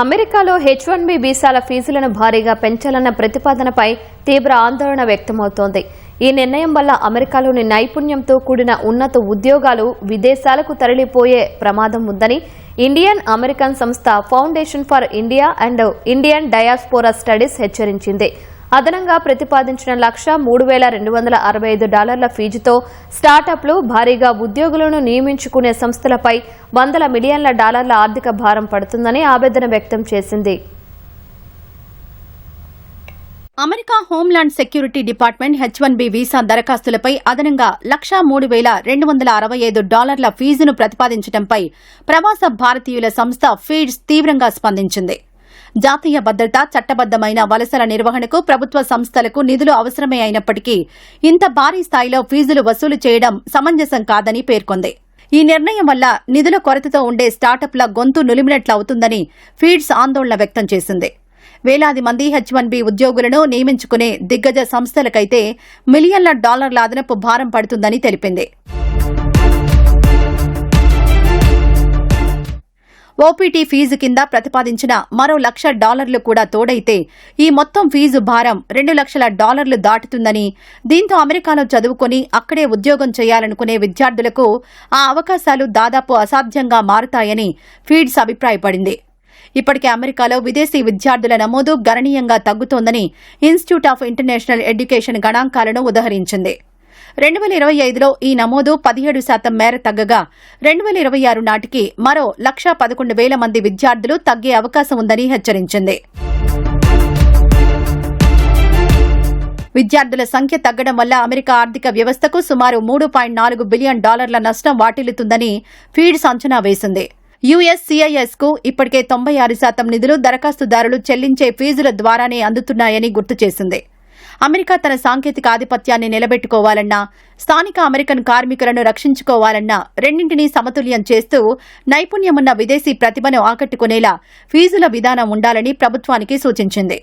అమెరికాలో H1B వీసాల ఫీజులను భారీగా పెంచాలన్న ప్రతిపాదనపై తీవ్ర ఆందోళన వ్యక్తమవుతోంది. ఈ నిర్ణయం వల్ల అమెరికాలోని నైపుణ్యంతో కూడిన ఉన్నత ఉద్యోగాలు విదేశాలకు తరలిపోయే ప్రమాదం ఉందని ఇండియన్ అమెరికన్ సంస్థ foundation for India and Indian diaspora studies హెచ్చరించింది. అదనంగా ప్రతిపాదించిన $3,265 ఫీజుతో స్టార్టప్లు భారీగా ఉద్యోగులను నియమించుకునే సంస్థలపై $100 మిలియన్ల ఆర్థిక భారం పడుతుందని ఆవేదన వ్యక్తం చేసింది. America homeland security department H1B visa దరఖాస్తులపై అదనంగా $3,265 ఫీజును ప్రతిపాదించడంపై ప్రవాస భారతీయుల సంస్థ ఫీడ్స్ తీవ్రంగా స్పందించింది. జాతీయ భద్రత, చట్టబద్దమైన వలసల నిర్వహణకు ప్రభుత్వ సంస్థలకు నిధులు అవసరమే అయినప్పటికీ ఇంత భారీ స్థాయిలో ఫీజులు వసూలు చేయడం సమంజసం కాదని పేర్కొంది. ఈ నిర్ణయం వల్ల నిధుల కొరతతో ఉండే స్టార్టప్ల గొంతు నులిమినట్లవుతుందని ఫీడ్స్ ఆందోళన వ్యక్తం చేసింది. వేలాది మంది H1B ఉద్యోగులను నియమించుకునే దిగ్గజ సంస్థలకైతే మిలియన్ల డాలర్ల అదనపు భారం పడుతుందని తెలిపింది. ఓపీటీ ఫీజు కింద ప్రతిపాదించిన మరో $1,00,000 కూడా తోడైతే ఈ మొత్తం ఫీజు భారం $2,00,000 దాటుతుందని, దీంతో అమెరికాలో చదువుకుని అక్కడే ఉద్యోగం చేయాలనుకునే విద్యార్థులకు ఆ అవకాశాలు దాదాపు అసాధ్యంగా మారుతాయని ఫీడ్స్ అభిప్రాయపడింది. ఇప్పటికే అమెరికాలో విదేశీ విద్యార్థుల నమోదు గణనీయంగా తగ్గుతోందని ఇన్స్టిట్యూట్ ఆఫ్ ఇంటర్నేషనల్ ఎడ్యుకేషన్ గణాంకాలను ఉదహరించింది. 2025లో ఈ నమోదు 17% మేర తగ్గగా 2026 నాటికి మరో 1,11,000 మంది విద్యార్థులు తగ్గే అవకాశం ఉందని హెచ్చరించింది. విద్యార్థుల సంఖ్య తగ్గడం వల్ల అమెరికా ఆర్థిక వ్యవస్థకు సుమారు $3.4 బిలియన్ నష్టం వాటిల్లుతుందని ఫీడ్స్ అంచనా వేసింది. USCISకు ఇప్పటికే 96% నిధులు దరఖాస్తుదారులు చెల్లించే ఫీజుల ద్వారానే అందుతున్నాయని గుర్తు చేసింది. అమెరికా తన సాంకేతిక ఆధిపత్యాన్ని నిలబెట్టుకోవాలన్నా, స్థానిక అమెరికన్ కార్మికులను రక్షించుకోవాలన్నా రెండింటినీ సమతుల్యం చేస్తూ నైపుణ్యమున్న విదేశీ ప్రతిభను ఆకట్టుకునేలా ఫీజుల విధానం ఉండాలని ప్రభుత్వానికి సూచించింది.